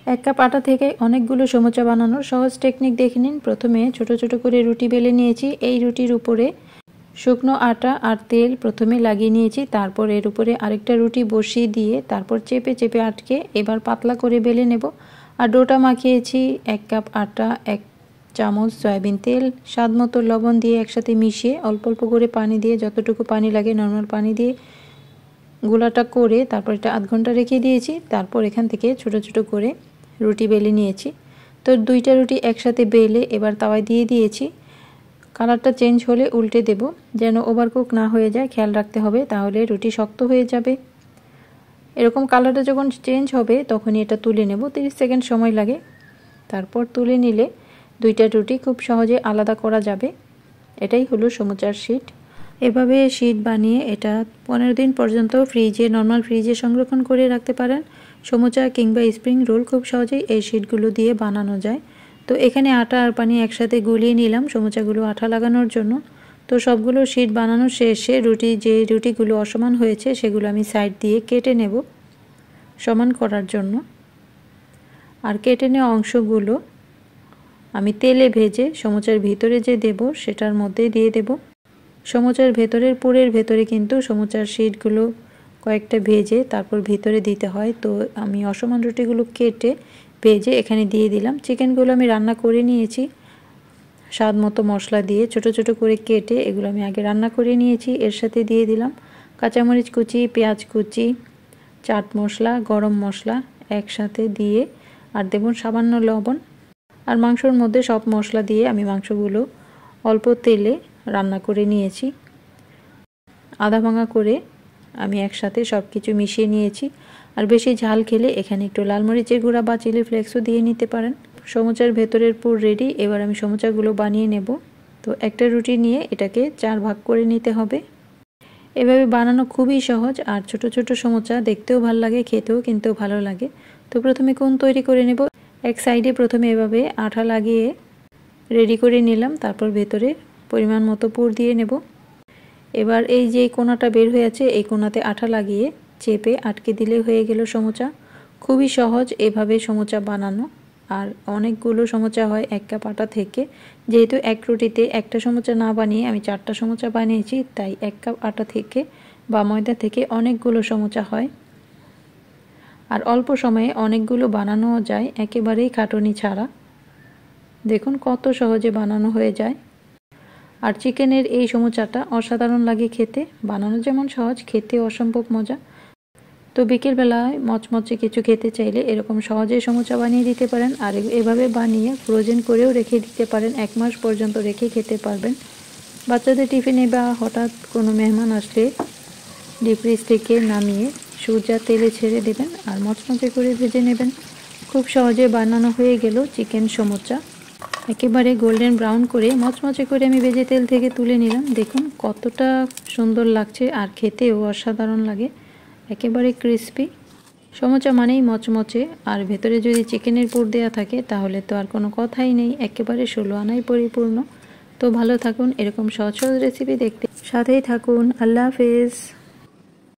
এক কাপ আটা থেকে অনেকগুলো সমোচা বানানোর সহজ টেকনিক দেখে নিন। প্রথমে ছোট ছোট করে রুটি বেলে নিয়েছি। এই রুটির উপরে শুকনো আটা আর তেল প্রথমে লাগিয়ে নিয়েছি, তারপর এর উপরে আরেকটা রুটি বসিয়ে দিয়ে তারপর চেপে চেপে আটকে এবার পাতলা করে বেলে নেব। আর ডোটা মাখিয়েছি 1 কাপ আটা, 1 চামচ সয়াবিন তেল, স্বাদ মতো লবণ দিয়ে একসাথে মিশিয়ে অল্প অল্প করে পানি দিয়ে, যতটুকু পানি লাগে নর্মাল পানি দিয়ে গোলাটা করে তারপর এটা আধ ঘন্টা রেখে দিয়েছি। তারপর এখান থেকে ছোট ছোট করে রুটি বেলে নিয়েছি। তো 2টা রুটি একসাথে বেলে এবার তাওয়ায় দিয়ে দিয়েছি। কালারটা চেঞ্জ হলে উল্টে দেব, যেন ওভারকুক না হয়ে যায় খেয়াল রাখতে হবে, তাহলে রুটি শক্ত হয়ে যাবে। এরকম কালারটা যখন চেঞ্জ হবে তখনই এটা তুলে নেব, 30 সেকেন্ড সময় লাগে। তারপর তুলে নিলে 2টা রুটি খুব সহজে আলাদা করা যাবে। এটাই হলো সমোচার শীট। এভাবে শীট বানিয়ে এটা 15 দিন পর্যন্ত নর্মাল ফ্রিজে সংরক্ষণ করে রাখতে পারেন। সমোচা কিংবা স্প্রিং রোল খুব সহজেই এই শীটগুলো দিয়ে বানানো যায়। তো এখানে আটা আর পানি একসাথে গুলিয়ে নিলাম সমোচাগুলো আঠা লাগানোর জন্য। তো সবগুলো শীট বানানোর শেষে যে রুটিগুলো অসমান হয়েছে সেগুলো আমি সাইড দিয়ে কেটে নেব সমান করার জন্য। আর কেটে নেওয়া অংশগুলো আমি তেলে ভেজে সমোচার ভিতরে যে দেব সেটার মধ্যে দিয়ে দেব। সমোচার ভেতরের পুরের ভেতরে কিন্তু সমোচার শীটগুলো কয়েকটা ভেজে তারপর ভিতরে দিতে হয়। তো আমি অসমান রুটিগুলো কেটে ভেজে এখানে দিয়ে দিলাম। চিকেনগুলো আমি রান্না করে নিয়েছি স্বাদ মতো মশলা দিয়ে, ছোট ছোট করে কেটে এগুলো আমি আগে রান্না করে নিয়েছি। এর সাথে দিয়ে দিলাম কাঁচামরিচ কুচি, পেঁয়াজ কুচি, চাট মশলা, গরম মশলা একসাথে দিয়ে আর দেব সামান্য লবণ। আর মাংসর মধ্যে সব মশলা দিয়ে আমি মাংসগুলো অল্প তেলে রান্না করে নিয়েছি। আধা ভাঙা করে আমি একসাথে সব কিছু মিশিয়ে নিয়েছি। আর বেশি ঝাল খেলে এখানে একটু লাল মরিচের গুঁড়া বা চিলি ফ্লেক্সও দিয়ে নিতে পারেন। সমোচার ভেতরের পুর রেডি। এবার আমি সমোচাগুলো বানিয়ে নেব। তো একটা রুটি নিয়ে এটাকে 4 ভাগ করে নিতে হবে। এভাবে বানানো খুবই সহজ আর ছোট ছোট সমোচা দেখতেও ভালো লাগে, খেতেও কিন্তু ভালো লাগে। তো প্রথমে কোণ তৈরি করে নেব। এক সাইডে প্রথমে এভাবে আঠা লাগিয়ে রেডি করে নিলাম, তারপর ভেতরে পরিমাণ মতো পুর দিয়ে নেব। এবার এই যে কোণাটা বের হয়ে আছে এই কোণাতে আঠা লাগিয়ে চেপে আটকে দিলে হয়ে গেল সমোচা। খুবই সহজ এভাবে সমোচা বানানো। আর অনেকগুলো সমোচা হয় 1 কাপ আটা থেকে। যেহেতু এক রুটিতে একটা সমোচা না বানিয়ে আমি 4টা সমোচা বানিয়েছি, তাই 1 কাপ আটা থেকে বা ময়দা থেকে অনেকগুলো সমোচা হয়। আর অল্প সময়ে অনেকগুলো বানানোও যায় একেবারেই খাটুনি ছাড়া। দেখুন কত সহজে বানানো হয়ে যায়। আর চিকেনের এই সমোচাটা অসাধারণ লাগে খেতে। বানানো যেমন সহজ, খেতে অসম্ভব মজা। তো বিকেলবেলায় মচমচে কিছু খেতে চাইলে এরকম সহজেই সমোচা বানিয়ে দিতে পারেন। আর এভাবে বানিয়ে ফ্রোজেন করেও রেখে দিতে পারেন, 1 মাস পর্যন্ত রেখে খেতে পারবেন। বাচ্চাদের টিফিনে বা হঠাৎ কোনো মেহমান আসলে ডিপ ফ্রিজ থেকে নামিয়ে সোজা তেলে ছেড়ে দেবেন আর মচমচে করে ভেজে নেবেন। খুব সহজে বানানো হয়ে গেল চিকেন সমোচা। একেবারে গোল্ডেন ব্রাউন করে মচমচে করে আমি ভেজে তেল থেকে তুলে নিলাম। দেখুন কতটা সুন্দর লাগছে আর খেতেও অসাধারণ লাগে, একেবারে ক্রিস্পি। সমোচা মানেই মচমচে, আর ভেতরে যদি চিকেনের পুর দেওয়া থাকে তাহলে তো আর কোনো কথাই নেই, একেবারে 16 আনায় পরিপূর্ণ। তো ভালো থাকুন, এরকম সহজ সহজ রেসিপি দেখতে সাথেই থাকুন। আল্লাহ হাফেজ।